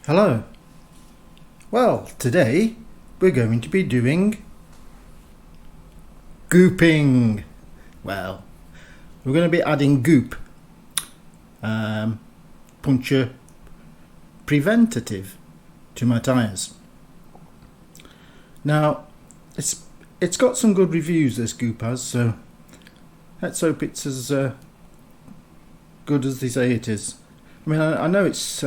Hello. Well, today we're going to be doing gooping. Well, we're going to be adding goop, puncture preventative to my tyres. Now, it's got some good reviews, this goop has, so let's hope it's as good as they say it is. I mean, I know it's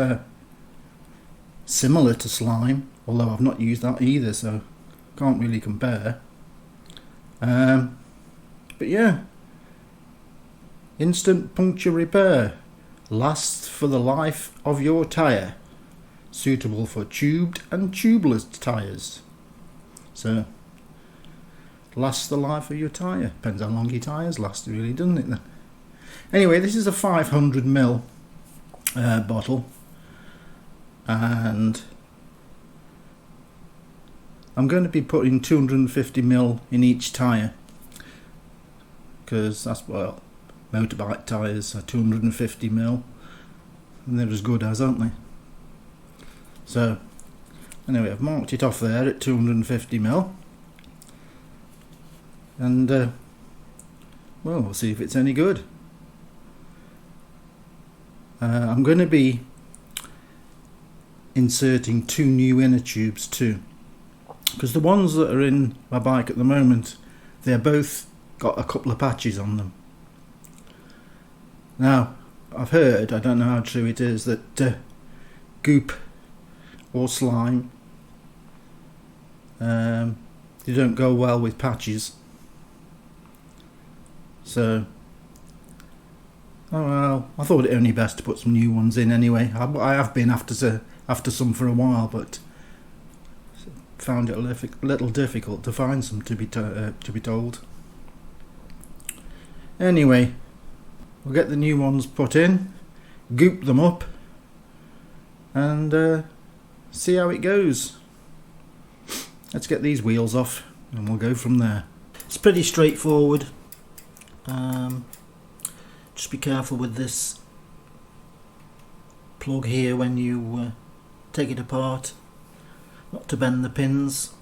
similar to slime, although I've not used that either, so can't really compare. But yeah, instant puncture repair, lasts for the life of your tyre, suitable for tubed and tubeless tyres. So lasts the life of your tyre, depends how long your tyres last, really, doesn't it then? Anyway, this is a 500ml bottle, and I'm going to be putting 250ml in each tyre, because that's, well, motorbike tyres are 250ml and they're as good as, aren't they? So anyway, I've marked it off there at 250ml, and well, we'll see if it's any good. I'm going to be inserting 2 new inner tubes too, because the ones that are in my bike at the moment, they're both got a couple of patches on them. Now, I've heard, I don't know how true it is, that goop or slime, they don't go well with patches. So, oh well, I thought it only best to put some new ones in anyway. I have been after some for a while, but found it a little difficult to find some, to be told. Anyway, we'll get the new ones put in, goop them up, and see how it goes. Let's get these wheels off and we'll go from there. It's pretty straightforward. Just be careful with this plug here when you take it apart, not to bend the pins,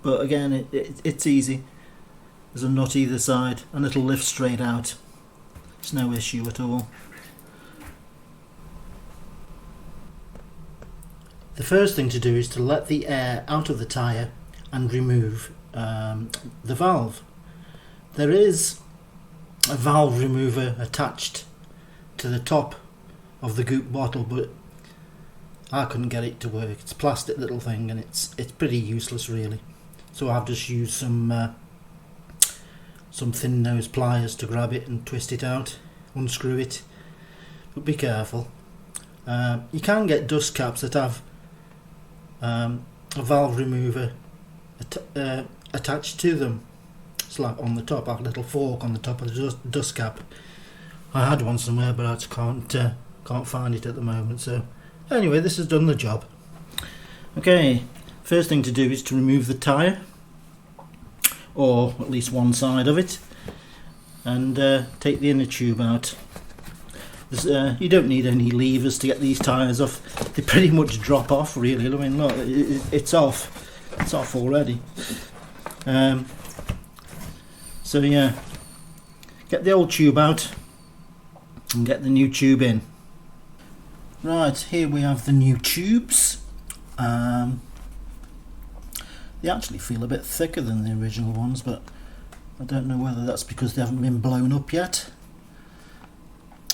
but again it's easy. There's a nut either side and it'll lift straight out. It's no issue at all. The first thing to do is to let the air out of the tyre and remove the valve. There is a valve remover attached to the top of the goop bottle, but I couldn't get it to work. It's a plastic little thing and it's pretty useless really. So I've just used some thin nose pliers to grab it and twist it out, unscrew it, but be careful. You can get dust caps that have a valve remover attached to them. It's like on the top, a little fork on the top of the dust cap. I had one somewhere, but I just can't find it at the moment. So anyway, this has done the job. Okay, first thing to do is to remove the tyre, or at least one side of it, and take the inner tube out. You don't need any levers to get these tyres off. They pretty much drop off really. I mean, look, it's off already. So yeah, get the old tube out and get the new tube in. Right, here we have the new tubes. They actually feel a bit thicker than the original ones, but I don't know whether that's because they haven't been blown up yet.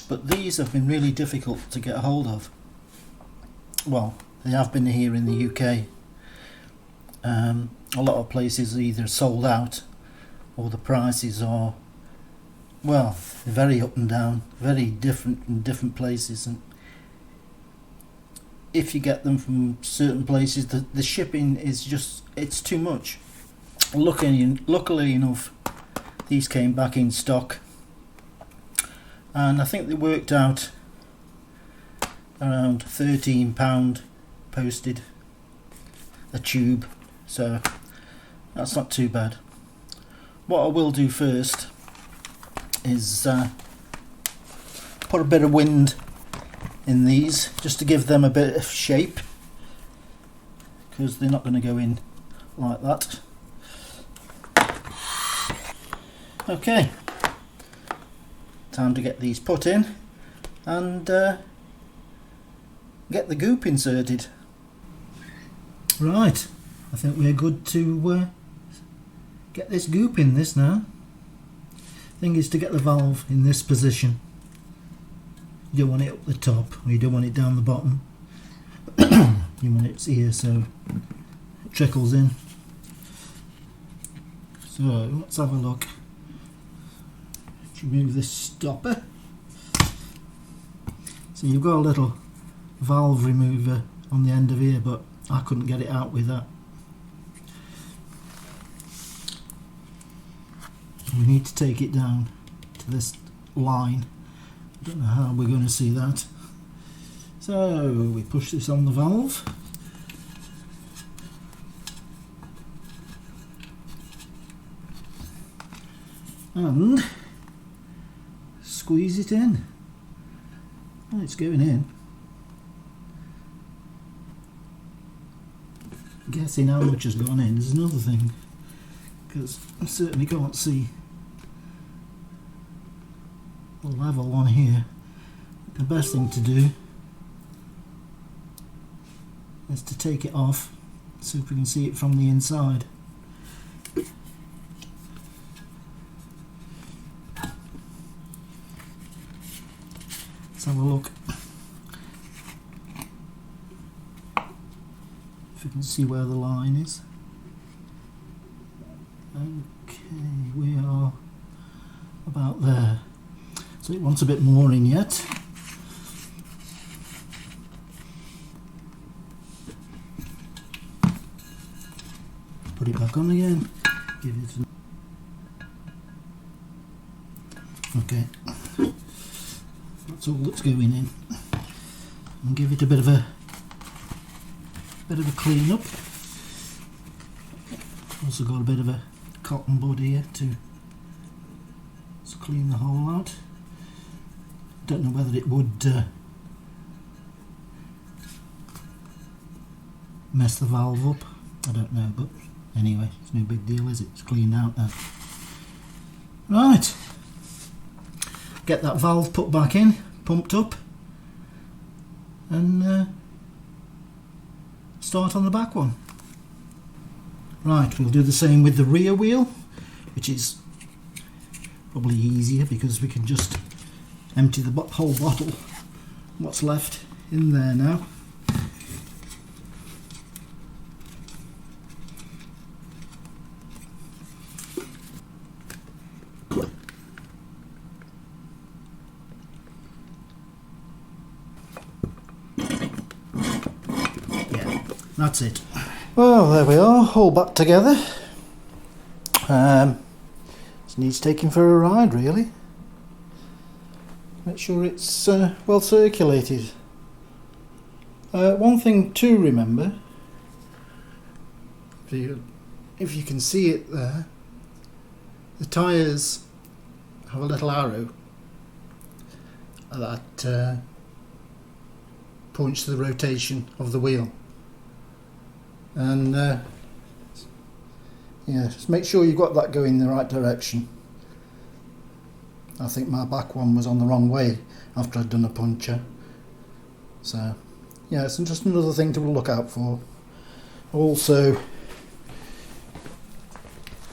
But these have been really difficult to get a hold of. Well, they have been here in the UK. A lot of places are either sold out or the prices are, well, very up and down, very different in different places, and if you get them from certain places, the shipping is just, it's too much. Luckily enough, these came back in stock, and I think they worked out around £13 posted a tube, so that's not too bad. What I will do first is put a bit of wind in these just to give them a bit of shape because they're not going to go in like that. Okay, time to get these put in and get the goop inserted. Right, I think we're good to get this goop in this now. Thing is to get the valve in this position. You don't want it up the top, or you don't want it down the bottom. You want it here so it trickles in. So let's have a look. Remove this stopper. So you've got a little valve remover on the end of here, but I couldn't get it out with that. We need to take it down to this line. I don't know how we're going to see that. So we push this on the valve. And squeeze it in. Oh, it's going in. Guessing how much has gone in is another thing, because I certainly can't see the level on here. The best thing to do is to take it off, see if we can see it from the inside. Let's have a look if you can see where the line is. Okay, we are about there. So it wants a bit more in yet. Put it back on again. Give it okay. That's all that's going in. And give it a bit of a clean up. Also got a bit of a cotton bud here to clean the hole out. Don't know whether it would mess the valve up. I don't know, but anyway, it's no big deal, is it? It's cleaned out now. Right. Get that valve put back in, pumped up, and start on the back one. Right, we'll do the same with the rear wheel, which is probably easier because we can just empty the whole bottle, what's left in there now. That's it. Well, there we are, all back together. It needs taking for a ride, really. Make sure it's well circulated. One thing to remember, if you can see it there, the tyres have a little arrow that points to the rotation of the wheel. And yeah, just make sure you've got that going in the right direction. I think my back one was on the wrong way after I'd done a puncture. So yeah, it's just another thing to look out for. Also,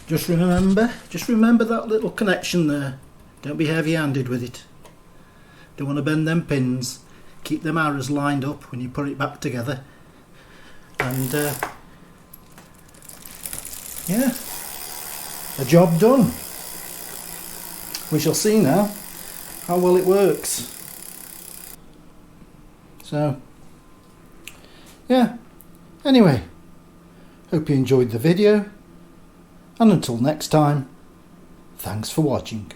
just remember that little connection there. Don't be heavy-handed with it. Don't want to bend them pins. Keep them arrows lined up when you put it back together. And yeah, a job done. We shall see now how well it works. So yeah, anyway, hope you enjoyed the video, and until next time, thanks for watching.